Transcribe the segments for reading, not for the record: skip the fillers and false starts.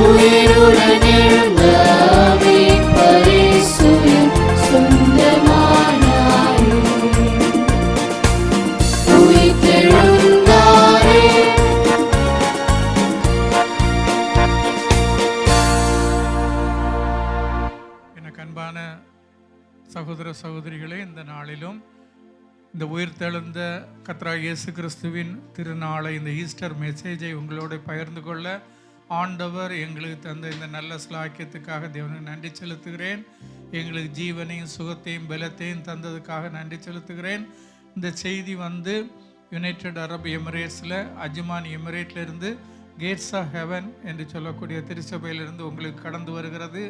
உயிருடன் எழுந்த மீட்பரிசுவின் சொந்தமானாரே. உயிர்த்தெழுந்தாரே. எனக்கு அன்பான சகோதர சகோதரிகளே, இந்த நாளிலும் இந்த உயிர்த்தெழுந்த கர்த்தராகிய இயேசு கிறிஸ்துவின் திருநாளை, இந்த ஈஸ்டர் மெசேஜை உங்களோட பகிர்ந்து கொள்ள ஆண்டவர் எங்களுக்கு தந்த இந்த நல்ல ஸ்லாக்கியத்துக்காக தேவனுக்கு நன்றி செலுத்துகிறேன். எங்களுக்கு ஜீவனையும் சுகத்தையும் பலத்தையும் தந்ததுக்காக நன்றி செலுத்துகிறேன். இந்த செய்தி யுனைடெட் அரப் எமிரேட்ஸில் அஜ்மான் எமிரேட்லேருந்து கேட்ஸ் ஆஃப் ஹெவன் என்று சொல்லக்கூடிய திருச்சபையிலிருந்து உங்களுக்கு கடந்து வருகிறது.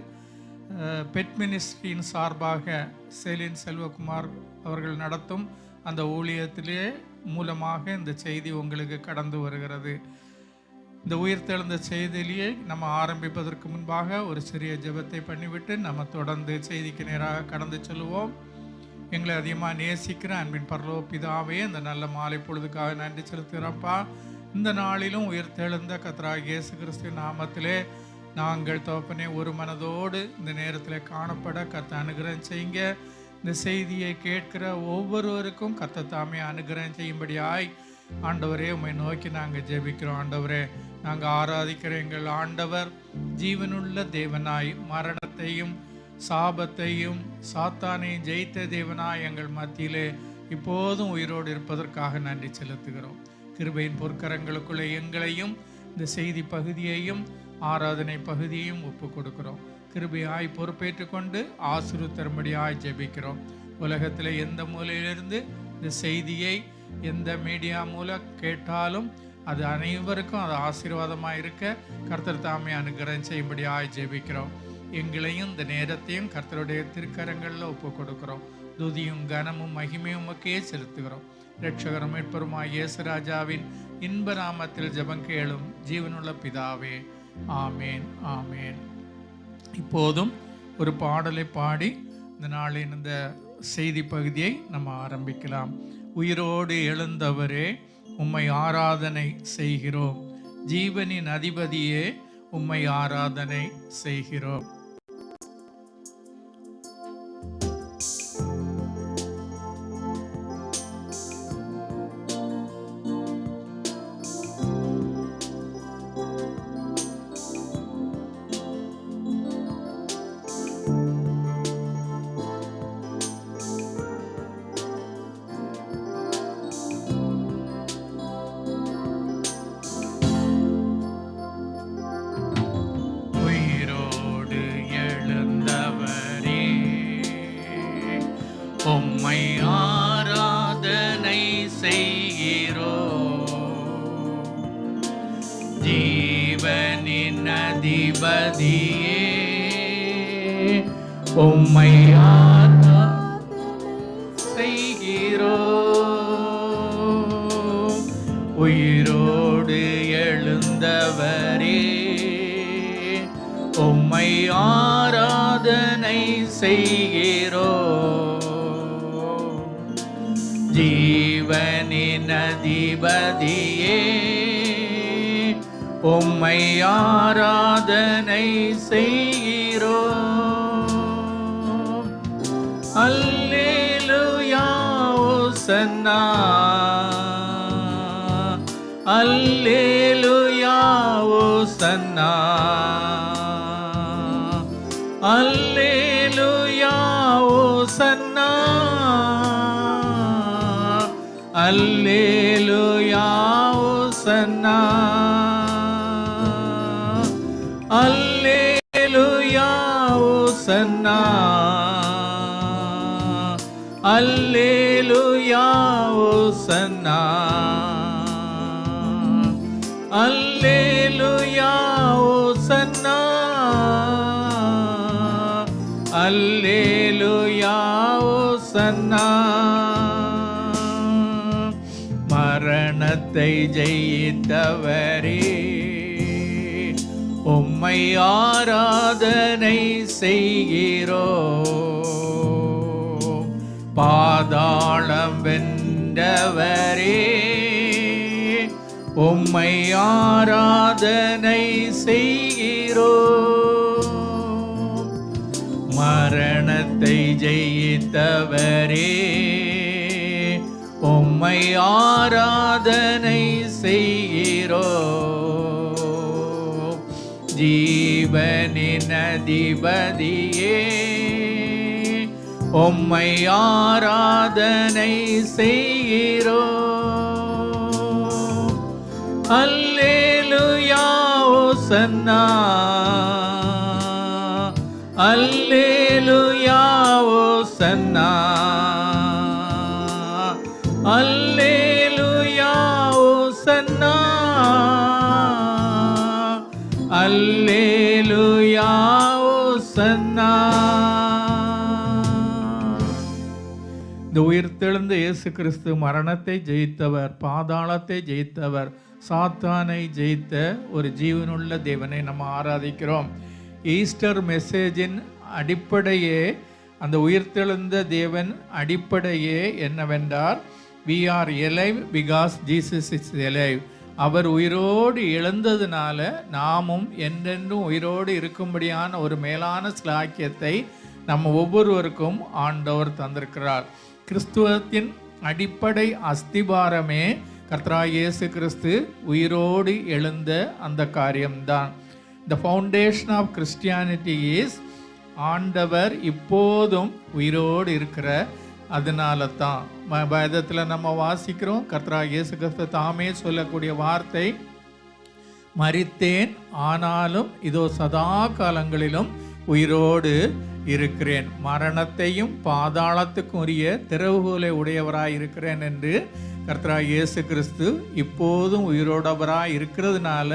பெட் மினிஸ்ட்ரியின் சார்பாக சேலின் செல்வகுமார் அவர்கள் நடத்தும் அந்த ஊழியத்திலே மூலமாக இந்த செய்தி உங்களுக்கு கடந்து வருகிறது. இந்த உயிர்த்தெழுந்த செய்தியிலேயே நம்ம ஆரம்பிப்பதற்கு முன்பாக ஒரு சிறிய ஜெபத்தை பண்ணிவிட்டு நம்ம தொடர்ந்து செய்திக்கு நேராக கடந்து செல்வோம். எங்களை அதிகமாக நேசிக்கிற அன்பின் பரலோக பிதாவே, இந்த நல்ல மாலை பொழுதுக்காக நன்றி செலுத்துகிறோம்ப்பா. இந்த நாளிலும் உயிர்த்தெழுந்த கர்த்தராகிய இயேசு கிறிஸ்துவின் நாமத்திலே நாங்கள் தகப்பனே ஒரு மனதோடு இந்த நேரத்தில் காணப்பட கர்த்தர் அனுகிரகம் செய்யுங்க. இந்த செய்தியை கேட்கிற ஒவ்வொருவருக்கும் கர்த்தர் தாமே அனுகிரகம் செய்யும்படியாய் ஆண்டவரே உம்மை நோக்கி நாங்கள் ஜெபிக்கிறோம். ஆண்டவரே, நாங்கள் ஆராதிக்கிற எங்கள் ஆண்டவர் ஜீவனுள்ள தேவனாய், மரணத்தையும் சாபத்தையும் சாத்தானையும் ஜெயித்த தேவனாய் எங்கள் மத்தியிலே இப்போதும் உயிரோடு இருப்பதற்காக நன்றி செலுத்துகிறோம். கிருபையின் பொற்கரங்களுக்குள்ளே எங்களையும் இந்த செய்தி பகுதியையும் ஆராதனை பகுதியையும் ஒப்பு கொடுக்கிறோம். கிருபையாய் பொறுப்பேற்றுக் கொண்டு ஆசீர்வதிக்கும்படியாய் ஜெபிக்கிறோம். உலகத்தில் எந்த மூலையிலிருந்து இந்த செய்தியை எந்த மீடியா மூலம் கேட்டாலும் அது அனைவருக்கும் அது ஆசீர்வாதமாக இருக்க கர்த்தர் தாமே அனுகிரகம் செய்யும்படியாய் ஜெபிக்கிறோம். எங்களையும் இந்த நேரத்தையும் கர்த்தருடைய திருக்கரங்களில் ஒப்பு கொடுக்கிறோம். துதியும் கனமும் மகிமையும் உமக்கே செலுத்துகிறோம். இரட்சகரும் மீட்பருமாய் இயேசு ராஜாவின் இன்ப நாமத்தில் ஜெபம் கேளும் ஜீவனுள்ள பிதாவே, ஆமேன், ஆமேன். இப்போதும் ஒரு பாடலை பாடி இந்த நாளின் இந்த செய்தி பகுதியை நம்ம ஆரம்பிக்கலாம். உயிரோடு எழுந்தவரே உம்மை ஆராதனை செய்கிறோம், ஜீவனின் அதிபதியே உம்மை ஆராதனை செய்கிறோம். உம்மை ஆராதனை செய்கிறோம், ஜீவனின் அதிபதியே உம்மை ஆராதனை செய்கிறோம். உயிரோடு எழுந்தவரே உம்மை ஆராதனை செய்கிறோம், ஜீவனின் அதிபதியே உம்மை ஆராதனை செய்கிறோம். அல்லேலூயா ஓசன்னா, அல்லேலூயா ஓசன்னா, அல்லேலூயா ஓசன்னா, அல்லேலூயா ஓசன்னா, அல்லேலூயா ஓசன்னா, அல்லேலூயா ஓசன்னா, அல்லேலூயா ஓசன்னா, அல்லேலூயா ஓசன்னா. மரணத்தை ஜெயித்தவரே உம்மை ஆராதனை செய்கிறோம், பாதாளம் வென்றவரே உம்மை ஆராதனை செய்கிறோம், மரணத்தை ஜெயித்தவரே, உம்மை ஆராதனை செய்கிறோம். ஜீவனின் அதிபதியே, உம்மை ஆராதனை செய்கிறோம். அல்லேலூயா ஓசன்னா, அல்லேலூயா ஓசன்னா, அல்லேலூயா ஓசன்னா, அல்லேலூயா ஓசன்னா. இந்த உயிர்த்தெழுந்த இயேசு கிறிஸ்து மரணத்தை ஜெயித்தவர், பாதாளத்தை ஜெயித்தவர், சாத்தானை ஜெயித்த ஒரு ஜீவனுள்ள தேவனை நம்ம ஆராதிக்கிறோம். ஈஸ்டர் மெசேஜின் அடிப்படையே, அந்த உயிர்த்தெழுந்த தேவன் அடிப்படையே என்னவென்றால், we are alive because Jesus is alive. அவர் உயிரோடு எழுந்ததுனால நாமும் என்றென்றும் உயிரோடு இருக்கும்படியான ஒரு மேலான ஸ்லாக்கியத்தை நம்ம ஒவ்வொருவருக்கும் ஆண்டவர் தந்திருக்கிறார். கிறிஸ்துவத்தின் அடிப்படை அஸ்திபாரமே கர்த்தராகிய இயேசு கிறிஸ்து உயிரோடு எழுந்த அந்த காரியம்தான். The foundation of Christianity is ஆண்டவர் இப்போதும் உயிரோடு இருக்கிற அதனால தான் வேதத்தில் நம்ம வாசிக்கிறோம். கர்த்தராகிய இயேசு கிறிஸ்து தாமே சொல்லக்கூடிய வார்த்தை, மரித்தேன் ஆனாலும் இதோ சதா காலங்களிலும் உயிரோடு இருக்கிறேன், மரணத்தையும் பாதாளத்துக்கும் உரிய திறவுகோலை உடையவராய் இருக்கிறேன் என்று கர்த்தராகிய இயேசு கிறிஸ்து இப்போதும் உயிரோடவராய் இருக்கிறதுனால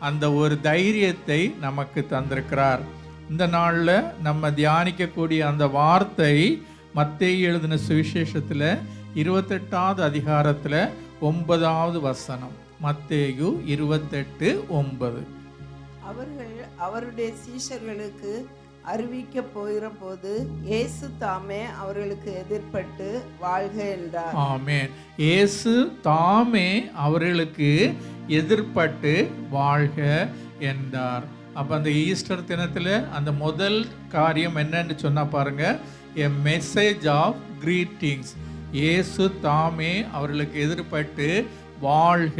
அந்த ஒரு தைரியத்தை நமக்கு தந்திருக்கிறார். இந்த நாளில் நம்ம தியானிக்கக்கூடிய அந்த வார்த்தை மத்தேயு எழுதின சுவிசேஷத்தில் 28வது அதிகாரத்தில் 9வது வசனம். மத்தேயு 28:9. அவர்கள் அவருடைய சீஷர்களுக்கு அறிவிக்க போகிற போது இயேசு தாமே அவர்களுக்கு எதிர்பட்டு வாழ்க என்றார். ஆமென். இயேசு தாமே அவர்களுக்கு எதிர்பட்டு வாழ்க என்றார். அப்போ அந்த ஈஸ்டர் தினத்தில் அந்த முதல் காரியம் என்னன்னு சொன்னா பாருங்க, a message of greetings. இயேசு தாமே அவர்களுக்கு எதிர்பட்டு வாழ்க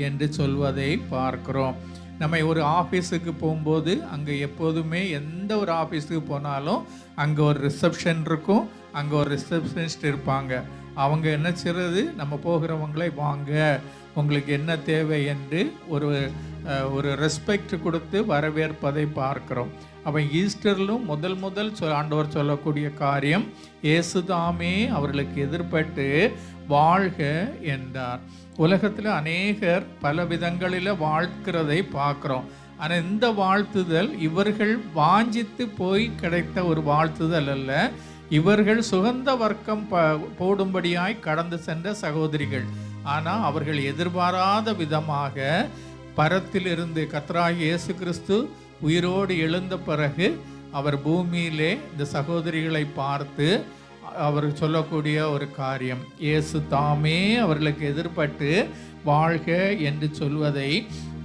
என்று சொல்வதை பார்க்கிறோம். நம்ம ஒரு ஆஃபீஸுக்கு போகும்போது அங்கே எப்போதுமே எந்த ஒரு ஆஃபீஸுக்கு போனாலும் அங்கே ஒரு ரிசப்ஷன் இருக்கும், அங்கே ஒரு ரிசப்ஷனிஸ்ட் இருப்பாங்க. அவங்க என்ன செய்கிறது, நம்ம போகிறவங்களை வாங்க, உங்களுக்கு என்ன தேவை என்று ஒரு ரெஸ்பெக்ட் கொடுத்து வரவேற்பதை பார்க்கிறோம். அப்போ ஈஸ்டர்லும் முதல் ஆண்டவர் சொல்லக்கூடிய காரியம், இயேசு தாமே அவர்களுக்கு எதிர்பட்டு வாழ்க என்றார். உலகத்தில் அநேகர் பல விதங்களில் வாழ்க்கிறதை பார்க்குறோம். ஆனால் இந்த வாழ்த்துதல் இவர்கள் வாஞ்சித்து போய் கிடைத்த ஒரு வாழ்த்துதல் அல்ல. இவர்கள் சுகந்த வர்க்கம் போடும்படியாய் கடந்து சென்ற சகோதரிகள். ஆனால் அவர்கள் எதிர்பாராத விதமாக பரத்திலிருந்து கர்த்தராகிய இயேசு கிறிஸ்து உயிரோடு எழுந்த பிறகு அவர் பூமியிலே இந்த சகோதரிகளை பார்த்து அவர் சொல்லக்கூடிய ஒரு காரியம், இயேசு தாமே அவர்களுக்கு எதிர்பட்டு வாழ்க என்று சொல்வதை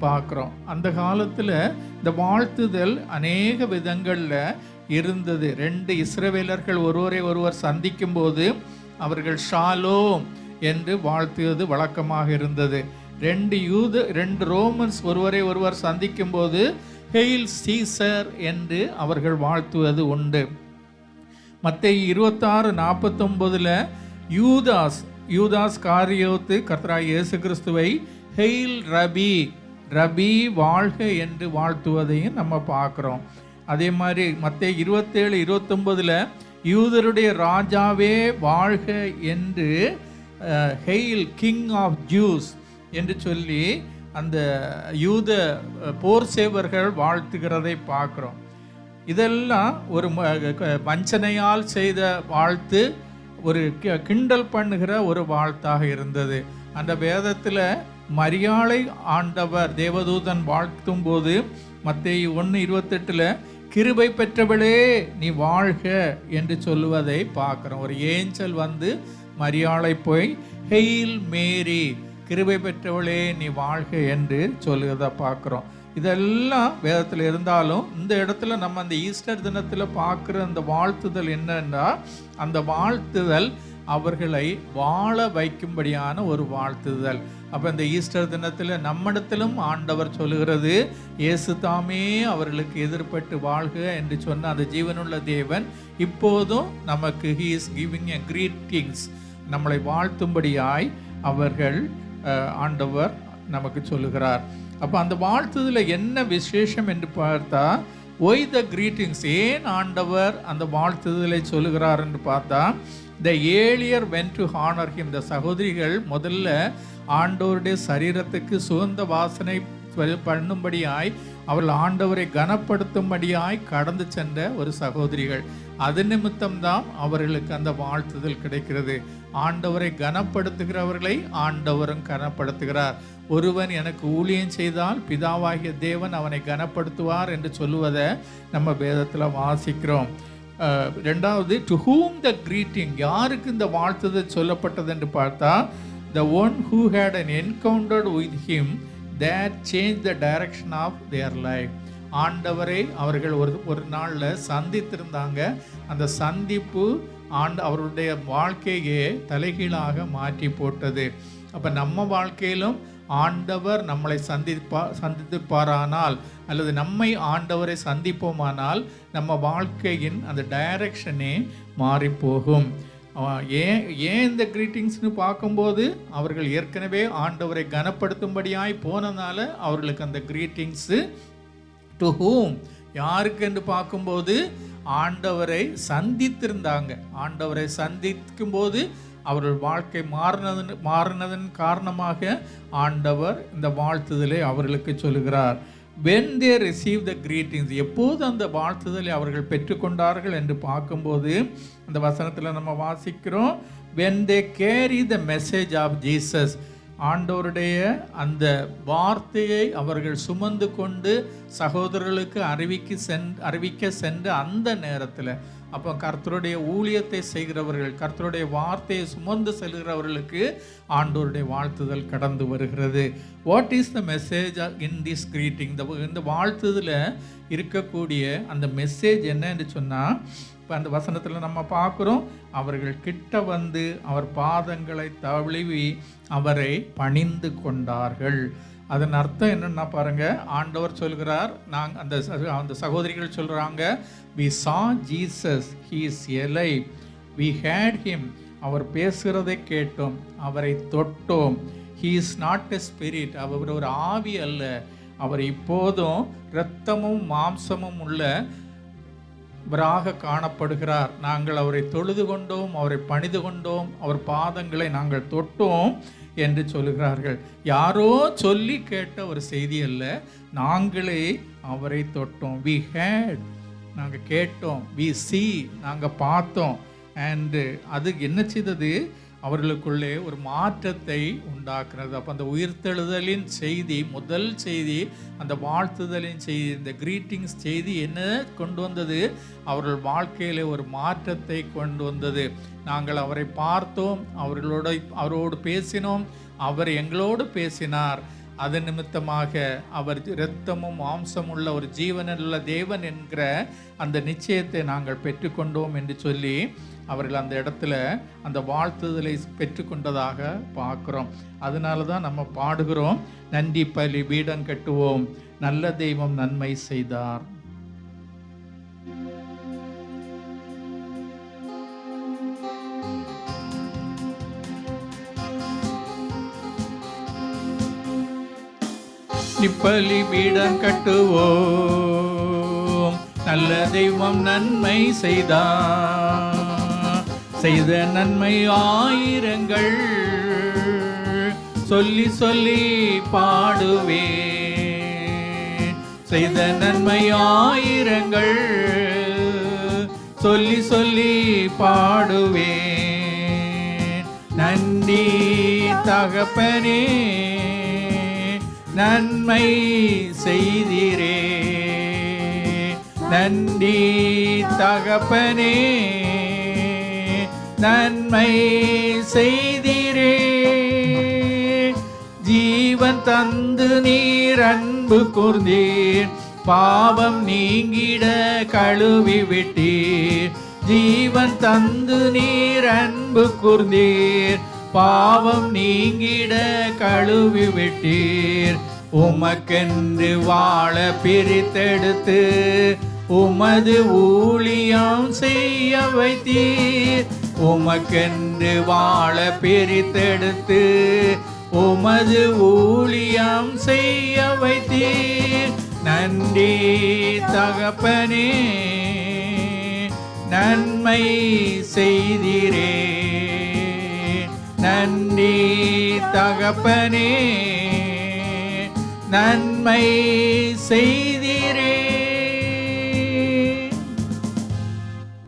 பார்க்குறோம். அந்த காலத்தில் இந்த வாழ்த்துதல் அநேக விதங்களில் இருந்தது. 2 இஸ்ரவேலர்கள் ஒருவர் சந்திக்கும் போது அவர்கள் ஷாலோம் என்று வாழ்த்துவது வழக்கமாக இருந்தது. 2 ரோமன்ஸ் ஒருவர் சந்திக்கும் போது ஹெயில் சீசர் என்று அவர்கள் வாழ்த்துவது உண்டு. மத்தேயு 26:49 யூதாஸ் காரியோத்து கர்த்தராகிய இயேசு கிறிஸ்துவை ஹெயில் ரபி வாழ்க என்று வாழ்த்துவதையும் நம்ம பார்க்குறோம். அதே மாதிரி மத்தேயு 27:29 யூதருடைய ராஜாவே வாழ்க என்று ஹெயில் கிங் ஆஃப் ஜூஸ் என்று சொல்லி அந்த யூத போர் சேவர்கள் வாழ்த்துகிறதை பார்க்குறோம். இதெல்லாம் ஒரு வஞ்சனையால் செய்த வாழ்த்து, ஒரு கிண்டல் பண்ணுகிற ஒரு வாழ்த்தாக இருந்தது. அந்த வேதத்தில் மரியாளை ஆண்டவர் தேவதூதன் வாழ்த்தும் போது மத்தேயு 1:28 கிருபை பெற்றவளே நீ வாழ்க என்று சொல்லுவதை பார்க்குறோம். ஒரு ஏஞ்சல் வந்து மரியாளை போய் ஹெயில் மேரி கிருபை பெற்றவளே நீ வாழ்க என்று சொல்லுவதை பார்க்குறோம். இதெல்லாம் வேதத்தில் இருந்தாலும் இந்த இடத்துல நம்ம அந்த ஈஸ்டர் தினத்தில் பார்க்குற அந்த வாழ்த்துதல் என்னன்னா, அந்த வாழ்த்துதல் அவர்களை வாழ வைக்கும்படியான ஒரு வாழ்த்துதல். அப்போ இந்த ஈஸ்டர் தினத்தில் நம்மிடத்திலும் ஆண்டவர் சொல்லுகிறது, இயேசு தாமே அவர்களுக்கு எதிர்பட்டு வாழ்க என்று சொன்ன அந்த ஜீவனுள்ள தேவன் இப்போதும் நமக்கு he is giving a greetings, நம்மளை வாழ்த்தும்படியாய் அவர்கள் ஆண்டவர் நமக்கு சொல்லுகிறார். அப்போ அந்த வாழ்த்துதல என்ன விசேஷம் என்று பார்த்தா, why the greetings, ஏன் ஆண்டவர் அந்த வாழ்த்துதலை சொல்லுகிறார் என்று பார்த்தா, the earlier went to honor him, இந்த சகோதரிகள் முதல்ல ஆண்டவருடைய சரீரத்துக்கு சுகந்த வாசனை பண்ணும்படியாய் அவர்கள் ஆண்டவரை கனப்படுத்தும்படியாய் கடந்து சென்ற ஒரு சகோதரிகள். அது நிமித்தம்தான் அவர்களுக்கு அந்த வாழ்த்துதல் கிடைக்கிறது. ஆண்டவரை கனப்படுத்துகிறவர்களை ஆண்டவரும் கனப்படுத்துகிறார். ஒருவன் எனக்கு ஊழியம் செய்தால் பிதாவாகிய தேவன் அவனை கனப்படுத்துவார் என்று சொல்லுவதை நம்ம வேதத்தில் வாசிக்கிறோம். ரெண்டாவது, டு whom the greeting, யாருக்கு இந்த வாழ்த்துதல் சொல்லப்பட்டது என்று பார்த்தா, the one who had an encounter with him that changed the direction of their life. ஆண்டவரை அவர்கள் ஒரு நாளில் சந்தித்திருந்தாங்க. அந்த சந்திப்பு அவருடைய வாழ்க்கையே தலைகீழாக மாற்றி போட்டது. அப்போ நம்ம வாழ்க்கையிலும் ஆண்டவர் நம்மளை சந்திப்பாரானால் அல்லது நம்மை ஆண்டவரை சந்திப்போமானால் நம்ம வாழ்க்கையின் அந்த டைரக்ஷனே மாறி போகும். ஏன் இந்த கிரீட்டிங்ஸ்னு பார்க்கும்போது அவர்கள் ஏற்கனவே ஆண்டவரை கனப்படுத்தும்படியாய் போனதுனால அவர்களுக்கு அந்த கிரீட்டிங்ஸு. டு ஹூம், யாருக்கு என்று பார்க்கும்போது ஆண்டவரை சந்தித்திருந்தாங்க. ஆண்டவரை சந்திக்கும்போது அவர்கள் வாழ்க்கை மாறினதன் காரணமாக ஆண்டவர் இந்த வாழ்த்துதலை அவர்களுக்கு சொல்லுகிறார். when they receive the greetings, எப்போது அந்த வாழ்த்துதலை அவர்கள் பெற்றுக்கொண்டார்கள் என்று பார்க்கும்போது அந்த வசனத்தில் நம்ம வாசிக்கிறோம், when they carry the message of Jesus, ஆண்டவருடைய அந்த வார்த்தையை அவர்கள் சுமந்து கொண்டு சகோதரர்களுக்கு அறிவிக்க சென்ற அந்த நேரத்தில், அப்போ கர்த்தருடைய ஊழியத்தை செய்கிறவர்கள், கர்த்தருடைய வார்த்தையை சுமந்து செல்கிறவர்களுக்கு ஆண்டவருடைய வாழ்த்துதல் கடந்து வருகிறது. What is the message in this greeting, இந்த வாழ்த்துதலில் இருக்கக்கூடிய அந்த மெசேஜ் என்ன என்று சொன்னால், இப்போ அந்த வசனத்தில் நம்ம பார்க்குறோம், அவர்கள் கிட்ட வந்து அவர் பாதங்களை தழுவி அவரை பணிந்து கொண்டார்கள். அதன் அர்த்தம் என்னன்னா பாருங்க, ஆண்டவர் சொல்கிறார், அந்த சகோதரிகள் சொல்கிறாங்க, we saw Jesus, he is alive, we had him, அவர் பேசுகிறதை கேட்டோம், அவரை தொட்டோம், he is not a spirit, அவர் ஒரு ஆவி அல்ல, அவர் இப்போதும் இரத்தமும் மாம்சமும் உள்ள அவராக காணப்படுகிறார். நாங்கள் அவரை தொழுது கொண்டோம், அவரை பணிந்து கொண்டோம், அவர் பாதங்களை நாங்கள் தொட்டோம் என்று சொல்லுகிறார்கள். யாரோ சொல்லி கேட்ட ஒரு செய்தி அல்ல, நாங்களே அவரை தொட்டோம். we had, நாங்கள் கேட்டோம், we see, நாங்கள் பார்த்தோம். அண்டு அது என்ன செய்தது, அவர்களுக்குள்ளே ஒரு மாற்றத்தை உண்டாக்குறது. அப்போ அந்த உயிர்த்தெழுதலின் செய்தி, முதல் செய்தி, அந்த வாழ்த்துதலின் செய்தி, இந்த கிரீட்டிங்ஸ் செய்தி என்ன கொண்டு வந்தது, அவர்கள் வாழ்க்கையில் ஒரு மாற்றத்தை கொண்டு வந்தது. நாங்கள் அவரை பார்த்தோம், அவரோடு பேசினோம், அவர் எங்களோடு பேசினார். அது நிமித்தமாக அவர் இரத்தமும் மாம்சம் உள்ள ஒரு ஜீவனுள்ள தேவன் என்கிற அந்த நிச்சயத்தை நாங்கள் பெற்றுக்கொண்டோம் என்று சொல்லி அவர்கள் அந்த இடத்துல அந்த வாழ்த்துதலை பெற்றுக்கொண்டதாக பார்க்குறோம். அதனால தான் நம்ம பாடுகிறோம், நன்றி பலி பீடம் கட்டுவோம், நல்ல தெய்வம் நன்மை செய்தார். பலி பீடம் கட்டுவோம், நல்ல தெய்வம் நன்மை செய்தார். செய்த நன்மை ஆயிரங்கள் சொல்லி சொல்லி பாடுவேன். செய்த நன்மை ஆயிரங்கள் சொல்லி சொல்லி பாடுவேன். நன்றி தகப்பனே, நன்மை செய்தீரே, நன்றி தகப்பனே, நன்மை செய்தீரே. ஜீவன் தந்து நீர் அன்பு கூர்ந்தீர், பாவம் நீங்கிட கழுவி விட்டீர். ஜீவன் தந்து நீர் அன்பு கூர்ந்தீர், பாவம் நீங்கிட கழுவி விட்டீர். உமக்கென்று வாழ பிரித்தெடுத்து உமது ஊழியம் செய்ய வைத்தீர். உமக்கென்று வாழ பிரித்தெடுத்து உமது ஊழியம் செய்ய வைத்தீர். நன்றி தகப்பனே, நன்மை செய்தீரே. நன்றி தகப்பனே, நன்மை செய்தீரே.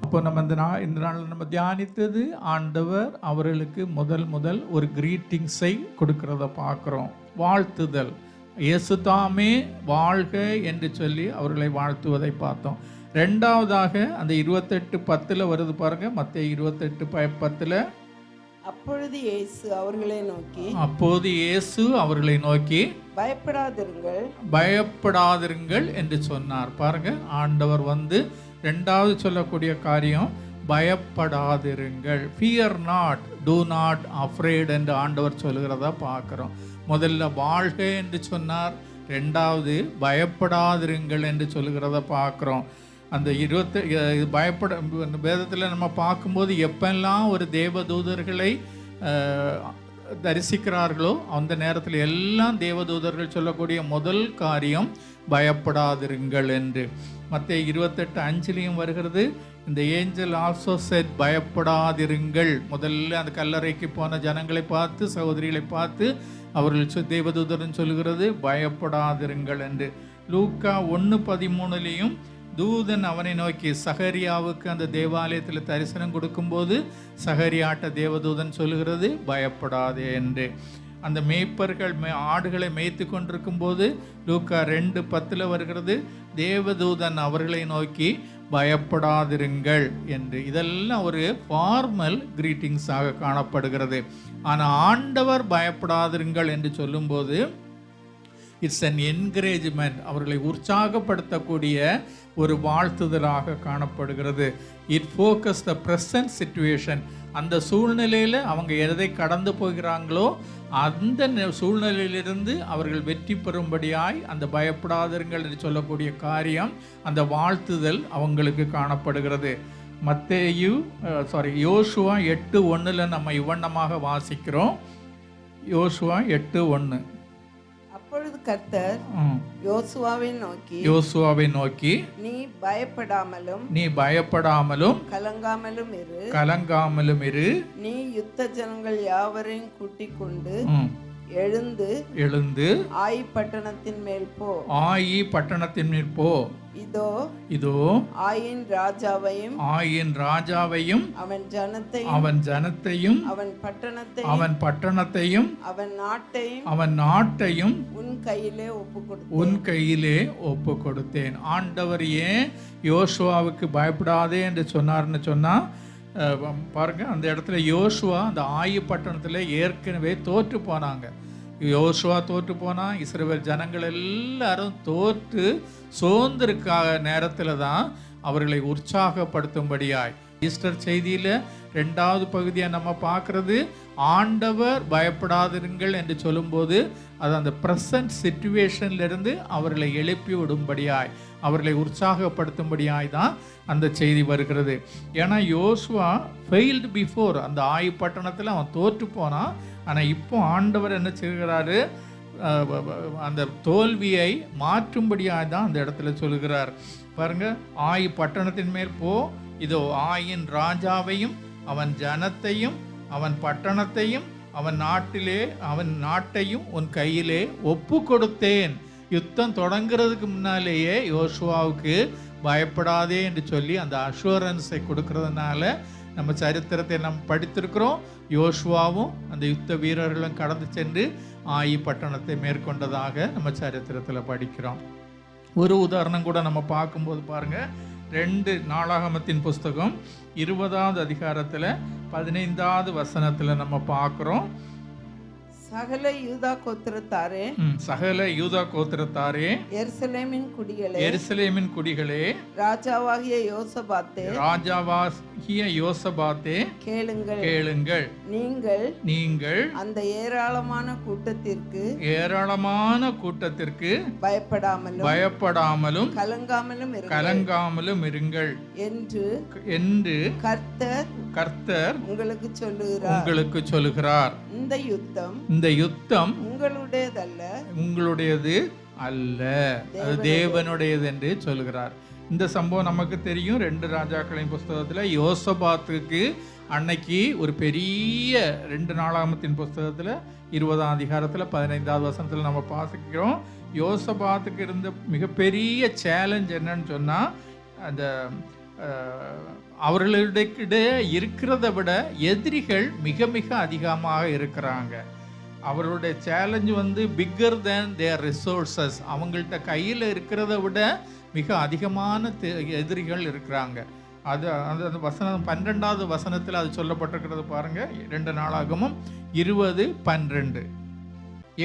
அப்போ நம்ம இந்த நாளில் நம்ம தியானித்தது, ஆண்டவர் அவர்களுக்கு முதல் ஒரு கிரீட்டிங்ஸை கொடுக்கிறத பார்க்குறோம். வாழ்த்துதல், இயேசு தாமே வாழ்க என்று சொல்லி அவர்களை வாழ்த்துவதை பார்த்தோம். ரெண்டாவதாக அந்த 28:10 வருது பாருங்க, மத்தேயு 28:10. அப்பொழுது இயேசு அவர்களை நோக்கி பயப்படாதிருங்கள் என்று சொன்னார். பாருங்க, ஆண்டவர் ரெண்டாவது சொல்லக்கூடிய காரியம் பயப்படாதிருங்கள். Fear not, do not afraid என்று ஆண்டவர் சொல்லுகிறதா பார்க்குறோம். முதல்ல வாழ்க என்று சொன்னார், ரெண்டாவது பயப்படாதிருங்கள் என்று சொல்லுகிறத பார்க்குறோம். அந்த பயப்பட வேதத்தில் நம்ம பார்க்கும்போது எப்பெல்லாம் ஒரு தேவதூதர்களை தரிசிக்கிறார்களோ அந்த நேரத்தில் எல்லாம் தேவதூதர்கள் சொல்லக்கூடிய முதல் காரியம் பயப்படாதிருங்கள் என்று. மத்தேயு 28:5 வருகிறது, இந்த ஏஞ்சல் ஆல்சோ செட் பயப்படாதிருங்கள். முதல்ல அந்த கல்லறைக்கு போன ஜனங்களை பார்த்து, சகோதரிகளை பார்த்து அவர்கள் தேவதூதரன் சொல்லுகிறது பயப்படாதிருங்கள் என்று. லூக்கா 1:13 தூதன் அவனை நோக்கி, சகரியாவுக்கு அந்த தேவாலயத்தில் தரிசனம் கொடுக்கும்போது சகரியாட்ட தேவதூதன் சொல்லுகிறது பயப்படாதே என்று. அந்த மேய்ப்பர்கள் ஆடுகளை மேய்த்து கொண்டிருக்கும் போது லூக்கா 2:10 வருகிறது, தேவதூதன் அவர்களை நோக்கி பயப்படாதிருங்கள் என்று. இதெல்லாம் ஒரு ஃபார்மல் கிரீட்டிங்ஸாக காணப்படுகிறது. ஆனால் ஆண்டவர் பயப்படாதிருங்கள் என்று சொல்லும்போது இட்ஸ் அன் என்கரேஜ்மெண்ட், அவர்களை உற்சாகப்படுத்தக்கூடிய ஒரு வாழ்த்துதலாக காணப்படுகிறது. It focus the present situation. அந்த சூழ்நிலையில் அவங்க எதை கடந்து போகிறாங்களோ அந்த சூழ்நிலையிலிருந்து அவர்கள் வெற்றி பெறும்படியாய் அந்த பயப்படாதிருங்கள் என்று சொல்லக்கூடிய காரியம், அந்த வாழ்த்துதல் அவங்களுக்கு காணப்படுகிறது. யோசுவா 8:1 நம்ம இவ்வண்ணமாக வாசிக்கிறோம். யோசுவா 8:1. அப்பொழுது கர்த்தர் யோசுவாவை நோக்கி நீ பயப்படாமலும் கலங்காமலும் இரு. நீ யுத்த ஜனங்கள் யாவரையும் கூட்டிக் கொண்டு எழுந்து ஆயி பட்டணத்தின் மேல் போ. இதோ ஆயின் ராஜாவையும் அவன் ஜனத்தையும் அவன் பட்டணத்தையும் அவன் நாட்டையும் உன் கையிலே ஒப்பு கொடுத்தேன். ஆண்டவர் ஏன் யோசுவாவுக்கு பயப்படாதே என்று சொன்னார்னு சொன்னா பாருங்க, அந்த இடத்துல யோசுவா அந்த ஆயி பட்டணத்தில் ஏற்கனவே தோற்று போனாங்க. யோசுவா தோற்று போனால் இஸ்ரவேல் ஜனங்கள் எல்லாரும் தோற்று சோர்ந்திருக்காக நேரத்தில் தான் அவர்களை உற்சாகப்படுத்தும்படியாய் ஈஸ்டர் செய்தியில் 2வது பகுதியை நம்ம பார்க்குறது, ஆண்டவர் பயப்படாதிருங்கள் என்று சொல்லும்போது அது அந்த ப்ரெசன்ட் சிச்சுவேஷன்லேருந்து அவர்களை எழுப்பி விடும்படியாய், அவர்களை உற்சாகப்படுத்தும்படியாய் தான் அந்த செய்தி வருகிறது. ஏன்னா யோசுவா ஃபெயில்டு பிஃபோர், அந்த ஆயி பட்டணத்தில் அவன் தோற்று போனான். ஆனால் இப்போ ஆண்டவர் என்ன செய்கிறாரு, அந்த தோல்வியை மாற்றும்படியாக தான் அந்த இடத்துல சொல்லுகிறார். பாருங்க, ஆயி பட்டணத்தின் மேல் போ, இதோ ஆயின் ராஜாவையும் அவன் ஜனத்தையும் அவன் பட்டணத்தையும் அவன் நாட்டையும் உன் கையிலே ஒப்பு கொடுத்தேன். யுத்தம் தொடங்குறதுக்கு முன்னாலேயே யோசுவாவுக்கு பயப்படாதே என்று சொல்லி அந்த அஷூரன்ஸை கொடுக்கறதுனால நம்ம சரித்திரத்தை நம்ம படித்திருக்கிறோம். யோசுவாவும் அந்த யுத்த வீரர்களும் கடந்து சென்று ஆயி பட்டணத்தை மேற்கொண்டதாக நம்ம சரித்திரத்தில் படிக்கிறோம். ஒரு உதாரணம் கூட நம்ம பார்க்கும்போது பாருங்க, 2 நாளாகமத்தின் புஸ்தகம் 20வது அதிகாரத்தில் 15வது வசனத்தில் நம்ம பார்க்குறோம். சகல யூதா கோத்திரத்தாரே, சகல யூதா கோத்திரத்தாரே, எருசலேமின் குடிகளே, ராஜாவாகிய யோசபாத்தே, கேளுங்கள். நீங்கள் அந்த ஏராளமான கூட்டத்திற்கு பயப்படாமலும் கலங்காமலும் இருங்கள் என்று கர்த்தர் உங்களுக்கு சொல்லுகிறார். இந்த யுத்தம் உங்களுடையது அல்ல, அது தேவனுடையது என்று சொல்கிறார். இந்த சம்பவம் நமக்கு தெரியும். 2 ராஜாக்களின் புஸ்தகத்துல யோசபாத்துக்கு அன்னைக்கு ஒரு பெரிய 2 நாளாகமத்தின் புஸ்தகத்துல 20ஆம் அதிகாரத்துல 15வது வசனத்துல நம்ம வாசிக்கிறோம். யோசபாத்துக்கு இருந்த மிகப்பெரிய சேலஞ்ச் என்னன்னு சொன்னா, அந்த அவர்களிடையே இருக்கிறத விட எதிரிகள் மிக மிக அதிகமாக இருக்கிறாங்க. அவர்களுடைய சேலஞ்சு பிக்கர் தேன் தேர் ரிசோர்சஸ். அவங்கள்ட்ட கையில் இருக்கிறத விட மிக அதிகமான எதிரிகள் இருக்கிறாங்க. அது அந்த வசனம் 12வது வசனத்தில் அது சொல்லப்பட்டிருக்கிறது பாருங்க. 2 நாளாகமும் 20:12.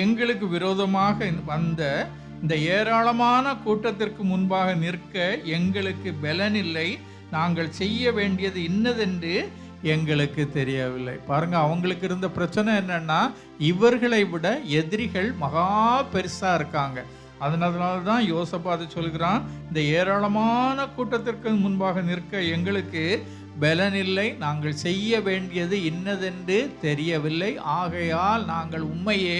எங்களுக்கு விரோதமாக வந்த இந்த ஏராளமான கூட்டத்திற்கு முன்பாக நிற்க எங்களுக்கு பலனில்லை, நாங்கள் செய்ய வேண்டியது இன்னதென்று எங்களுக்கு தெரியவில்லை. பாருங்க, அவங்களுக்கு இருந்த பிரச்சனை என்னன்னா, இவர்களை விட எதிரிகள் மகா பெருசா இருக்காங்க. அதனால தான் யோசபாத்து சொல்கிறான், இந்த ஏராளமான கூட்டத்திற்கு முன்பாக நிற்க எங்களுக்கு பலனில்லை, நாங்கள் செய்ய வேண்டியது இன்னதென்று தெரியவில்லை, ஆகையால் நாங்கள் உண்மையே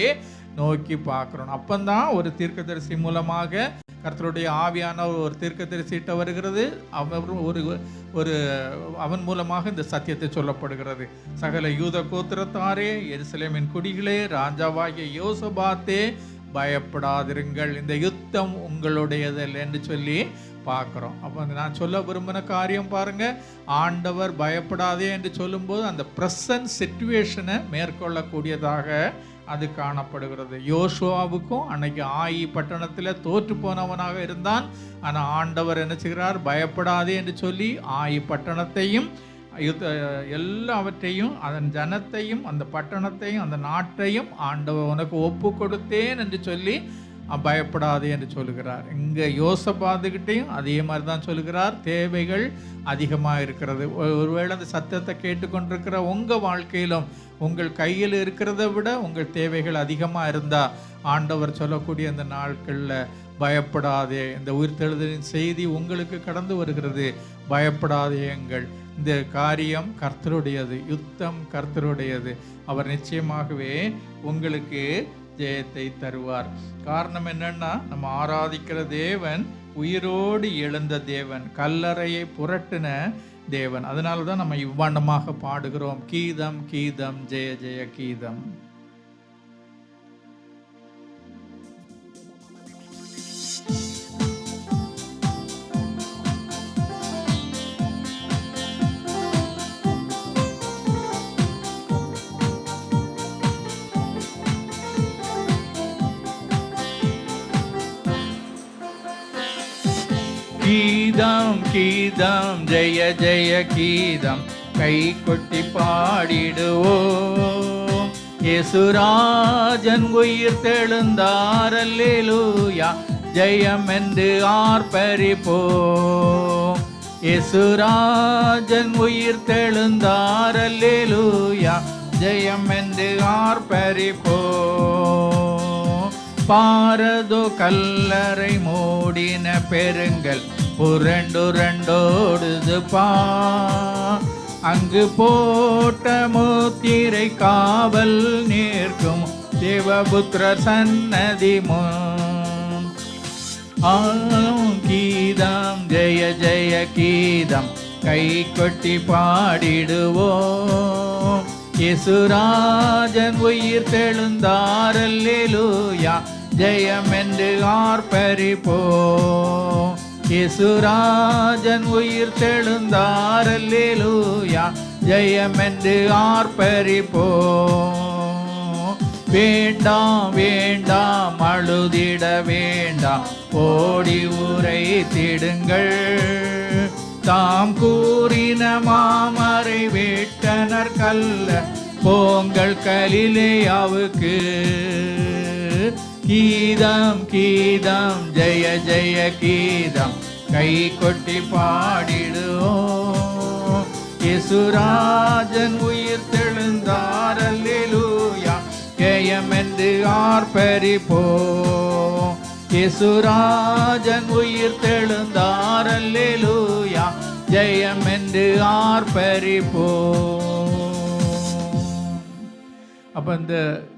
நோக்கி பார்க்கிறோம். அப்பந்தான் ஒரு தீர்க்கதரிசி மூலமாக கர்த்தருடைய ஆவியான ஒரு தீர்க்கதரிசிட்ட வருகிறது. அவன் மூலமாக இந்த சத்தியத்தை சொல்லப்படுகிறது. சகல யூத கோத்திரத்தாரே, எருசலேமின் குடிகளே, ராஜாவாகிய யோசபாத்தே, பயப்படாதிருங்கள், இந்த யுத்தம் உங்களுடையது என்று சொல்லி பார்க்குறோம். அப்போ நான் சொல்ல விரும்பின காரியம் பாருங்க, ஆண்டவர் பயப்படாதே என்று சொல்லும்போது அந்த ப்ரெசன்ட் சிச்சுவேஷனை மேற்கொள்ளக்கூடியதாக அது காணப்படுகிறது. யோசுவாவுக்கும் அன்னைக்கு ஆயி பட்டணத்தில் தோற்று போனவனாக இருந்தான். ஆனால் ஆண்டவர் என்ன செய்கிறார், பயப்படாதே என்று சொல்லி ஆயி பட்டணத்தையும் எல்லாவற்றையும், அதன் ஜனத்தையும், அந்த பட்டணத்தையும், அந்த நாட்டையும் ஆண்டவர் உனக்கு ஒப்பு கொடுத்தேன் என்று சொல்லி பயப்படாதே என்று சொல்லுகிறார். இங்கே யோசபாத்துக்கிட்டையும் அதே மாதிரி தான் சொல்லுகிறார். தேவைகள் அதிகமாக இருக்கிறது. ஒருவேளை அந்த சத்தத்தை கேட்டுக்கொண்டிருக்கிற உங்கள் வாழ்க்கையிலும் உங்கள் கையில் இருக்கிறத விட உங்கள் தேவைகள் அதிகமாக இருந்தால் ஆண்டவர் சொல்லக்கூடிய இந்த நாட்களில் பயப்படாதே, இந்த உயிர்த்தெழுதலின் செய்தி உங்களுக்கு கடந்து வருகிறது, பயப்படாதேங்கள். இந்த காரியம் கர்த்தருடையது, யுத்தம் கர்த்தருடையது. அவர் நிச்சயமாகவே உங்களுக்கு ஜெயத்தை தருவார். காரணம் என்னன்னா, நம்ம ஆராதிக்கிற தேவன் உயிரோடு எழுந்த தேவன், கல்லறையை புரட்டின தேவன். அதனால தான் நம்ம இவ்வண்ணமாக பாடுகிறோம், கீதம் கீதம் ஜெய ஜெய கீதம். கீதம் கீதம் ஜெய ஜெய கீதம், கை கொட்டி பாடிடுவோம். இயேசுராஜன் உயிர் தெழுந்தார், அல்லேலூயா ஜெயம் என்று ஆர்ப்பரிப்போம். இயேசுராஜன் உயிர் தெழுந்தார், அல்லேலூயா ஜெயம் என்று ஆர்ப்பரிப்போம். பாரதோ கல்லறை மூடின பெருங்கல் புரண்டுரண்டோடுது பா, அங்கு போட்ட முத்திரை காவல் நிற்கும் தேவபுத்திர சன்னதி முன். கீதம் ஜெய ஜெய கீதம், கை கொட்டி பாடிடுவோம். இயேசுராஜன் உயிர் தெழுந்தார், அல்லேலூயா ஜெயம் என்று ஆர்ப்பரிப்போம். இயேசுராஜன் உயிர் தெழுந்தார், அல்லேலூயா ஜெயம் என்று ஆர்ப்பரிப்போம். வேண்டாம் வேண்டாம் அழுதிட வேண்டாம், ஓடி உரைத்திடுங்கள். தாம் கூறின மாமரை வேட்டனர் கல்ல போங்கள் கலிலேயாவுக்கு. கீதம் கீதம் ஜெய ஜெய கீதம் கை கொட்டி பாடிடுவோம். இயேசுராஜன் உயிர் தெழுந்தார் அல்லேலூயா ஜெயம் என்று ஆர்ப்பரிப்போம். இயேசுராஜன் உயிர் தெழுந்தார் அல்லேலூயா ஜெயம் என்று ஆர்ப்பரிப்போம். அப்போ இந்த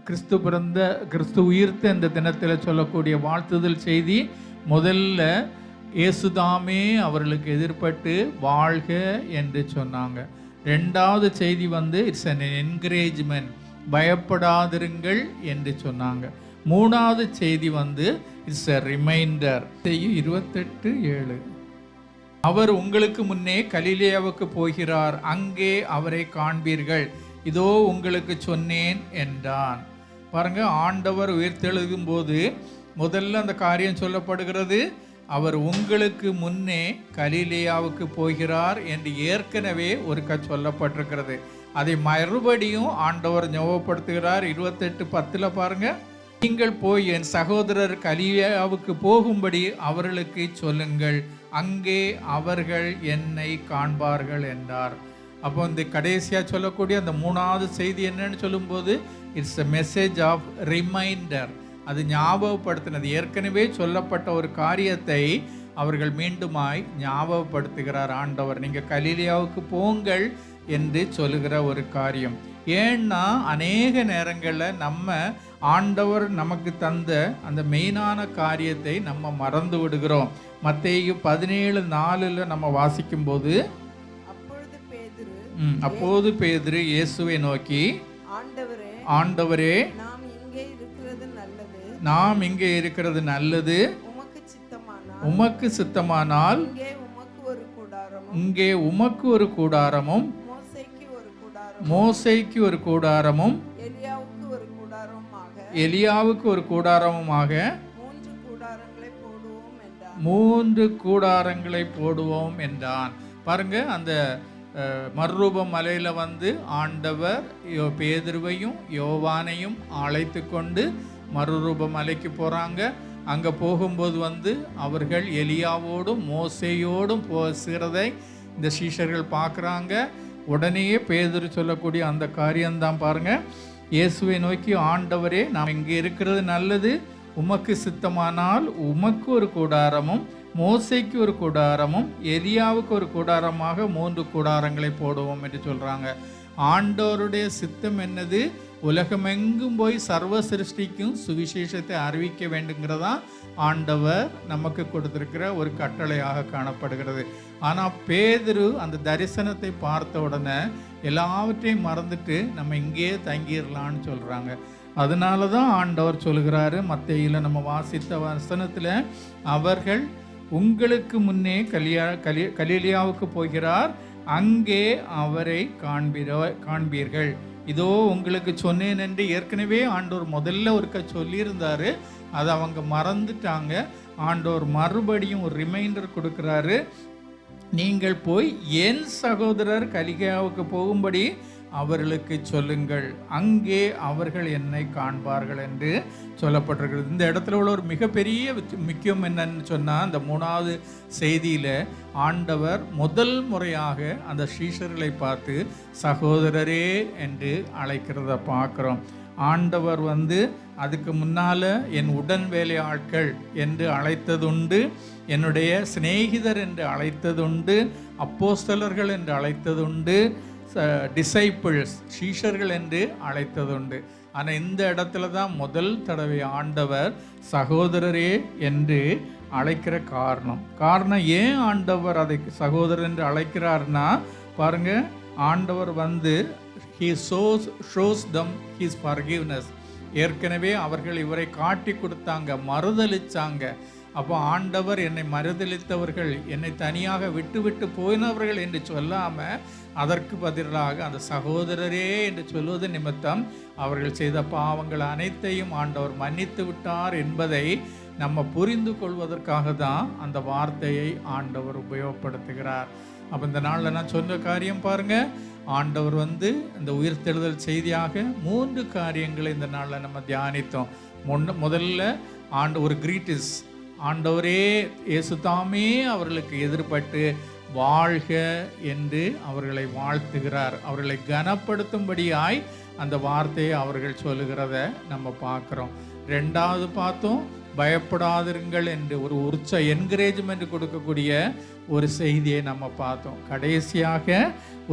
கிறிஸ்து உயிர்த்த இந்த தினத்தில் சொல்லக்கூடிய வாழ்த்துதல் செய்தி, முதல்ல இயேசுதாமே அவர்களுக்கு எதிர்பட்டு வாழ்க என்று சொன்னாங்க. ரெண்டாவது செய்தி இட்ஸ் an என்கரேஜ்மெண்ட், பயப்படாதிருங்கள் என்று சொன்னாங்க. மூணாவது செய்தி இட்ஸ் a ரிமைண்டர். 28:7 அவர் உங்களுக்கு முன்னே கலிலேயாவுக்கு போகிறார், அங்கே அவரை காண்பீர்கள், இதோ உங்களுக்கு சொன்னேன் என்றான். பாருங்க, ஆண்டவர் உயிர்த்தெழுதும் போது முதல்ல அந்த காரியம் சொல்லப்படுகிறது, அவர் உங்களுக்கு முன்னே கலிலேயாவுக்கு போகிறார் என்று ஏற்கனவே ஒருக்க சொல்லப்பட்டிருக்கிறது. அதை மறுபடியும் ஆண்டவர் ஞாபகப்படுத்துகிறார். 28:10 பாருங்க, நீங்கள் போய் என் சகோதரர் கலிலேயாவுக்கு போகும்படி அவர்களுக்கு சொல்லுங்கள், அங்கே அவர்கள் என்னை காண்பார்கள் என்றார். அப்போ இந்த கடைசியாக சொல்லக்கூடிய அந்த மூணாவது செய்தி என்னன்னு சொல்லும்போது it's a message of reminder. அது ஞாபகப்படுத்தினது, ஏற்கனவே சொல்லப்பட்ட ஒரு காரியத்தை அவர்கள் மீண்டுமாய் ஞாபகப்படுத்துகிறார் ஆண்டவர். நீங்கள் கலிலேயாவுக்கு போங்கள் என்று சொல்லுகிற ஒரு காரியம். ஏன்னா அநேக நேரங்களில் நம்ம ஆண்டவர் நமக்கு தந்த அந்த மெயினான காரியத்தை நம்ம மறந்து விடுகிறோம். மத்தேயு 17:4 நம்ம வாசிக்கும்போது, அப்போது பேதுரு இயேசுவை நோக்கி, ஆண்டவரே நாம் இங்கே இருக்கிறது நல்லது, உமக்கு சித்தமானால் இங்கே உமக்கு ஒரு கூடாரமும் மோசேக்கு ஒரு கூடாரமும் எலியாவுக்கு ஒரு கூடாரமுமாக 3 கூடாரங்களை போடுவோம் என்றான். பாருங்க, அந்த மறுரூப மலையில் ஆண்டவர் பேதுருவையும் யோவானையும் அழைத்து கொண்டு மறுரூப மலைக்கு போகிறாங்க. அங்கே போகும்போது அவர்கள் எலியாவோடும் மோசேயோடும் போகிறதை இந்த சீஷர்கள் பார்க்குறாங்க. உடனேயே பேதுரு சொல்லக்கூடிய அந்த காரியம்தான் பாருங்க, இயேசுவை நோக்கி, ஆண்டவரே நாம் இங்கே இருக்கிறது நல்லது, உமக்கு சித்தமானால் உமக்கு ஒரு கூடாரமும் மோசேக்கு ஒரு கூடாரமும் எலியாவுக்கு ஒரு கூடாரமாக 3 கூடாரங்களை போடுவோம் என்று சொல்கிறாங்க. ஆண்டவருடைய சித்தம் என்னது? உலகமெங்கும் போய் சர்வ சிருஷ்டிக்கும் சுவிசேஷத்தை அறிவிக்க வேண்டுங்கிறதா ஆண்டவர் நமக்கு கொடுத்திருக்கிற ஒரு கட்டளையாக காணப்படுகிறது. ஆனால் பேதுரு அந்த தரிசனத்தை பார்த்த உடனே எல்லாவற்றையும் மறந்துட்டு நம்ம இங்கேயே தங்கிடலான்னு சொல்கிறாங்க. அதனால தான் ஆண்டவர் சொல்கிறாரு, மத்தேயுல நம்ம வாசித்த வசனத்தில், அவர்கள் உங்களுக்கு முன்னே கலிலேயாவுக்கு போகிறார், அங்கே அவரை காண்பீர்கள், இதோ உங்களுக்கு சொன்னேன் என்று ஏற்கனவே ஆண்டவர் முதல்ல ஒருக்க சொல்லியிருந்தாரு. அதை அவங்க மறந்துட்டாங்க. ஆண்டவர் மறுபடியும் ஒரு ரிமைண்டர் கொடுக்குறாரு, நீங்கள் போய் என் சகோதரர் கலிலேயாவுக்கு போகும்படி அவர்களுக்கு சொல்லுங்கள், அங்கே அவர்கள் என்னை காண்பார்கள் என்று சொல்லப்பட்டிருக்கிறது. இந்த இடத்துல உள்ள ஒரு மிகப்பெரிய முக்கியம் என்னன்னு சொன்னால், அந்த 3வது செய்தியில் ஆண்டவர் முதல் முறையாக அந்த சீஷர்களை பார்த்து சகோதரரே என்று அழைக்கிறத பார்க்குறோம். ஆண்டவர் அதுக்கு முன்னால் என் உடன் வேலை ஆட்கள் என்று அழைத்ததுண்டு, என்னுடைய சிநேகிதர் என்று அழைத்ததுண்டு, அப்போஸ்தலர்கள் என்று அழைத்ததுண்டு, டிசைபிள்ஸ் சீஷர்கள் என்று அழைத்ததுண்டு. ஆனால் இந்த இடத்துல தான் முதல் தடவை ஆண்டவர் சகோதரரே என்று அழைக்கிற காரணம் ஏன் ஆண்டவர் அதை சகோதரர் என்று அழைக்கிறார்னா, பாருங்க, ஆண்டவர் he shows them his forgiveness. ஏற்கனவே அவர்கள் இவரை காட்டி கொடுத்தாங்க, மறுதளிச்சாங்க. அப்போ ஆண்டவர் என்னை மறுதளித்தவர்கள், என்னை தனியாக விட்டு போயினவர்கள் என்று சொல்லாமல் அதற்கு பதிலாக அந்த சகோதரரே என்று சொல்வது நிமித்தம் அவர்கள் செய்த பாவங்கள் அனைத்தையும் ஆண்டவர் மன்னித்து விட்டார் என்பதை நம்ம புரிந்து கொள்வதற்காக தான் அந்த வார்த்தையை ஆண்டவர் உபயோகப்படுத்துகிறார். அப்போ இந்த நாளில் நான் சொன்ன காரியம் பாருங்க, ஆண்டவர் வந்து இந்த உயிர்த்தெழுதல் செய்தியாக 3 காரியங்களை இந்த நாளில் நம்ம தியானித்தோம். முதல்ல ஒரு கிரீட்டிஸ், ஆண்டவரே இயேசுதாமே அவர்களுக்கு எதிர்பட்டு வாழ்க என்று அவர்களை வாழ்த்துகிறார். அவர்களை கனப்படுத்தும்படியாய் அந்த வார்த்தையை அவர்கள் சொல்லுகிறத நம்ம பார்க்குறோம். 2வது பார்த்தோம், பயப்படாதிருங்கள் என்று ஒரு என்கரேஜ்மெண்ட் கொடுக்கக்கூடிய ஒரு செய்தியை நம்ம பார்த்தோம். கடைசியாக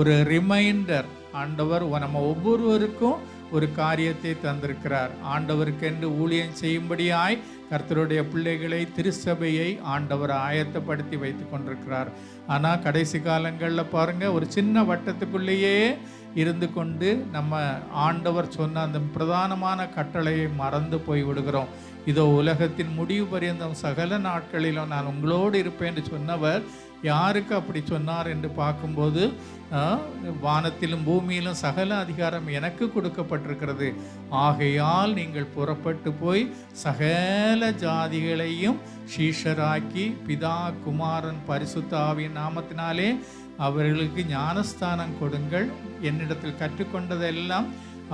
ஒரு ரிமைண்டர், ஆண்டவர் நம்ம ஒவ்வொருவருக்கும் ஒரு காரியத்தை தந்திருக்கிறார். ஆண்டவருக்கென்று ஊழியம் செய்யும்படியாய் கர்த்தருடைய பிள்ளைகளை, திருச்சபையை ஆண்டவர் ஆயத்தப்படுத்தி வைத்து கொண்டிருக்கிறார். ஆனால் கடைசி காலங்களில் பாருங்க, ஒரு சின்ன வட்டத்துக்குள்ளேயே இருந்து கொண்டு நம்ம ஆண்டவர் சொன்ன அந்த பிரதானமான கட்டளையை மறந்து போய் விடுகிறோம். இதோ உலகத்தின் முடிவு பரியந்தம் சகல நாட்களிலும் நான் உங்களோடு இருப்பேன் என்று சொன்னவர் யாருக்கு அப்படி சொன்னார் என்று பார்க்கும்போது, வானத்திலும் பூமியிலும் சகல அதிகாரம் எனக்கு கொடுக்கப்பட்டிருக்கிறது, ஆகையால் நீங்கள் புறப்பட்டு போய் சகல ஜாதிகளையும் சீஷராக்கி பிதா குமாரன் பரிசுத்த ஆவியின் நாமத்தினாலே அவர்களுக்கு ஞானஸ்தானம் கொடுங்கள், என்னிடத்தில் கற்றுக்கொண்டதெல்லாம்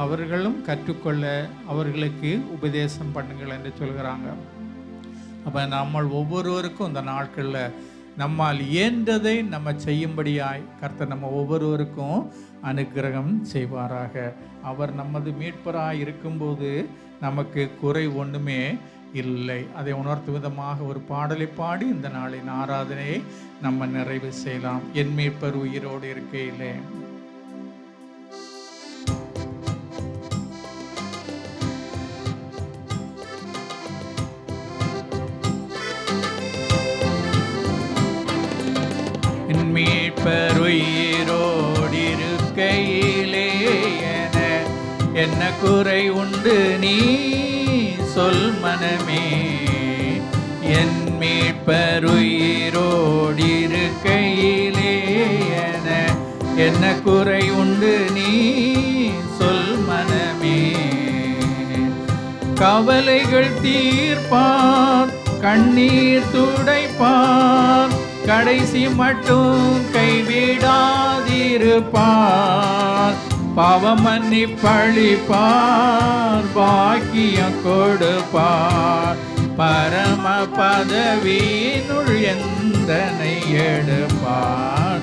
அவர்களும் கற்றுக்கொள்ள அவர்களுக்கு உபதேசம் பண்ணுங்கள் என்று சொல்கிறாங்க. அப்போ நம்ம ஒவ்வொருவருக்கும் இந்த நாட்களில் நம்மால் இயன்றதை நம்ம செய்யும்படியாய் கர்த்தர் நம்ம ஒவ்வொருவருக்கும் அனுக்கிரகம் செய்வாராக. அவர் நமது மீட்பராய் இருக்கும்போது நமக்கு குறை ஒன்றுமே இல்லை. அதை உணர்த்தும் விதமாக ஒரு பாடலை பாடி இந்த நாளின் ஆராதனையை நம்ம நிறைவு செய்யலாம். என் மீட்பர் உயிரோடு இருக்கையிலே. மீட்பருயிரோடிருக்கையிலே என்ன குறை உண்டு நீ சொல் மனமே, என் மீட்பருயிரோடிருக்கையிலே என்ன குறை உண்டு நீ சொல் மனமே. கவலைகள் தீர்ப்பார், கண்ணீர் துடைப்பார், கடைசி மட்டும் கைவிடாதிருப்பார், பாவம் மன்னிப்பளிப்பார், பாக்கியம் கொடுப்பார், பரம பதவியினுள் எந்தனை எடுப்பார்,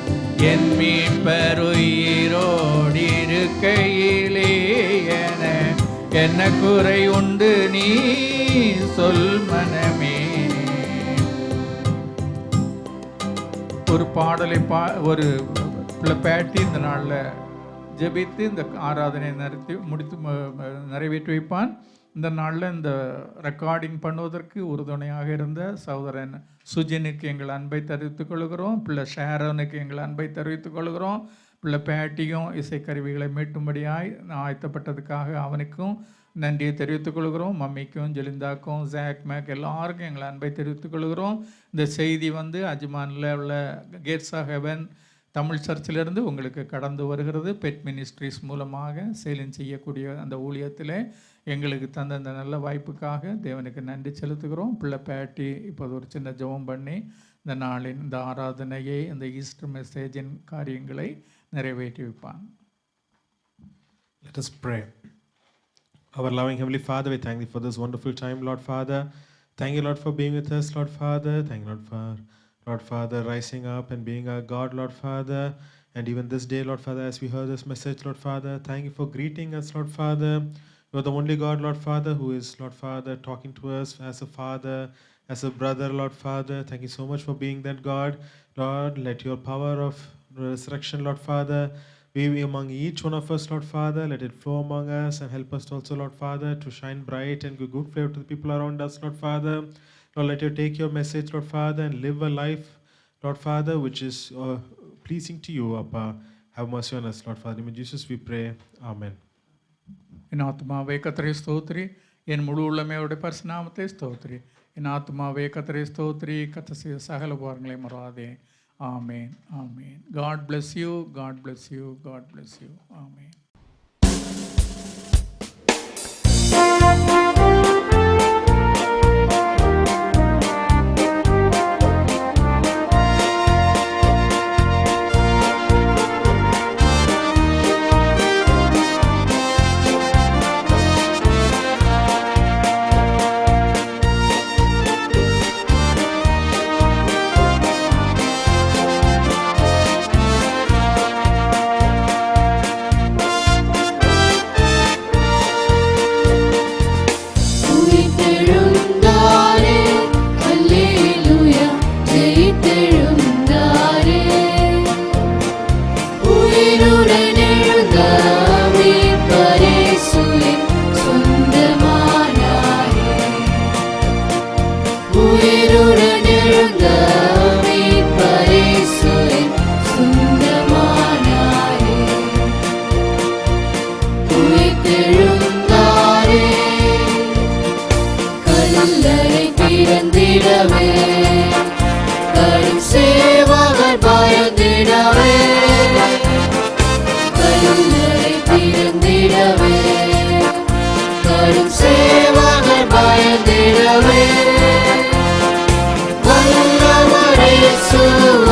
என் மீட்பருயிரோடிருக்கையிலே என்ன குறை உண்டு நீ சொல் மனமே. ஒரு பாடலை ஒரு பேட்டி இந்த நாளில் ஜெபித்து இந்த ஆராதனை நிறைவேற்றி வைப்பான். இந்த நாளில் இந்த ரெக்கார்டிங் பண்ணுவதற்கு உறுதுணையாக இருந்த சகோதரன் சுஜினுக்கு எங்கள் அன்பை தெரிவித்துக் கொள்கிறோம். பிள்ளை ஷேரோனுக்கு எங்கள் அன்பை தெரிவித்துக் கொள்கிறோம். பிள்ளை பேட்டியும் இசைக்கருவிகளை மீட்டும்படியாய் ஆயத்தப்பட்டதுக்காக அவனுக்கும் நன்றியை தெரிவித்துக் கொள்கிறோம். மம்மிக்கும் ஜெலிந்தாக்கும் ஜாக் மேக் எல்லாருக்கும் எங்களை அன்பை தெரிவித்துக் கொள்கிறோம். இந்த செய்தி அஜ்மானில் உள்ள கேட்ஸ் ஆஃப் ஹெவன் தமிழ் சர்ச்சிலிருந்து உங்களுக்கு கடந்து வருகிறது. பெட் மினிஸ்ட்ரிஸ் மூலமாக செயலின் செய்யக்கூடிய அந்த ஊழியத்தில் எங்களுக்கு தந்த அந்த நல்ல வாய்ப்புக்காக தேவனுக்கு நன்றி செலுத்துகிறோம். பிள்ளை பேட்டி இப்போது ஒரு சின்ன ஜெபம் பண்ணி இந்த நாளின் இந்த ஆராதனையை, இந்த ஈஸ்டர் மெசேஜின் காரியங்களை நிறைவேற்றி வைப்பான். Let us pray. Our loving Heavenly Father, we thank Thee for this wonderful time, Lord Father. Thank You, Lord, for being with us, Lord Father. Thank You, Lord Father, rising up and being our God, Lord Father. And even this day, Lord Father, as we heard this message, Lord Father, thank You for greeting us, Lord Father. You are the only God, Lord Father, who is, Lord Father, talking to us as a father, as a brother, Lord Father. Thank You so much for being that God. Lord, let Your power of resurrection, Lord Father, be among each one of us, Lord Father. Let it flow among us and help us also, Lord Father, to shine bright and give good flavor to the people around us, Lord Father. Lord, let You take Your message, Lord Father, and live a life, Lord Father, which is pleasing to You, Appa. Have mercy on us, Lord Father. In Jesus we pray. Amen. என் ஆத்மாவே கர்த்தரை ஸ்தோத்திரி, என் முழு உள்ளமையோட பரிசுநாமத்தை ஸ்தோத்திரி. என் ஆத்மாவே கர்த்தரை ஸ்தோத்திரி, கர்த்தர் செய்த சகல உபகாரங்களை மறவாதே. Amen. Amen. God bless you. God bless you. God bless you. Amen.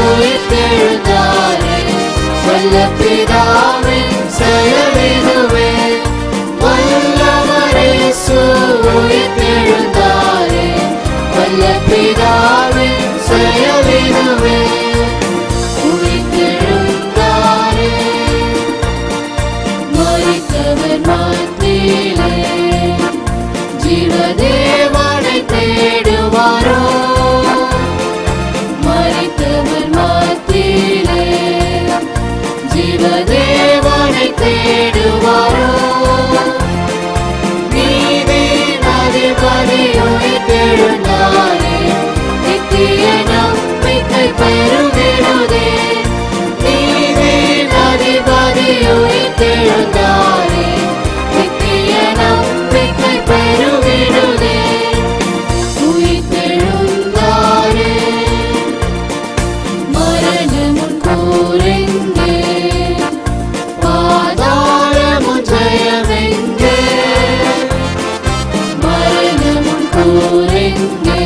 உயிர்த்தெழுந்தாரே, வல்ல பிதாவின் செயலிதுவே. வல்லவர் இயேசு உயிர்த்தெழுந்தாரே, வல்ல பிதாவின் செயலிதுவே. உயிர்த்தெழுந்தாரே, மரித்தவர் மத்தியிலே ஜீவதேவனை தேடுவாரோ. மரித்தவர் மத்தியிலே ஜீவதேவனை தேடுவாரோ. நீதியின் அதிபதி உயிர்த்தெழுந்தாரே, நித்திய நம்பிக்கை பெருகிடுதே. நீதியின் அதிபதி உயிர்த்தெழுந்தாரே, நித்திய நம்பிக்கை பெருகிடுதே. உயிர்த்தெழுந்தாரே, மரணமும் கூரெங்கே, பாதாளமும் ஜெயமெங்கே. மரணமும் கூரெங்கே,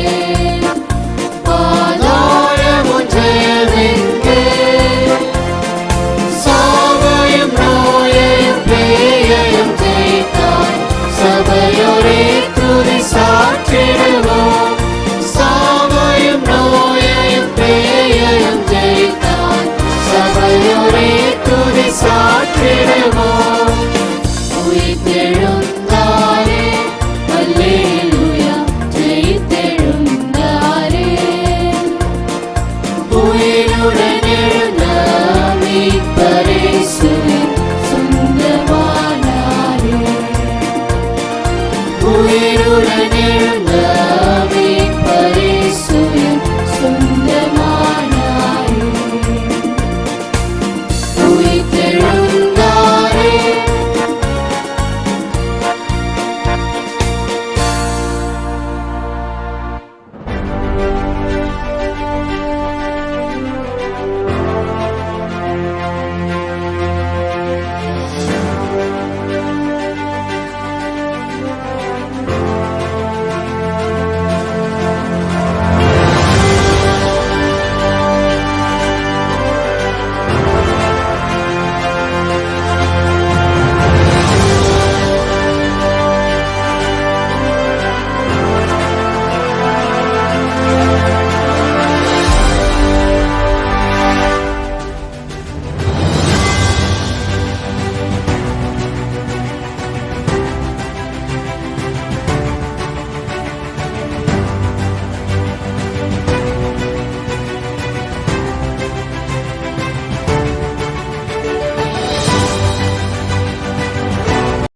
பாதாளமும் ஜெயமெங்கே. சாவையும் நோயையும் பேயையும் ஜெயித்தார், சபையோரே துதி சாற்றிடுவோம். சாவையும் நோயையும் பேயையும் ஜெயித்தார், சபையோரே துதி சாற்றிடுவோம். உயிர்த்தெழுந்தாரே, அல்லேலூயா, ஜெயித்தெழுந்தாரே. உயிருடன் எழுந்த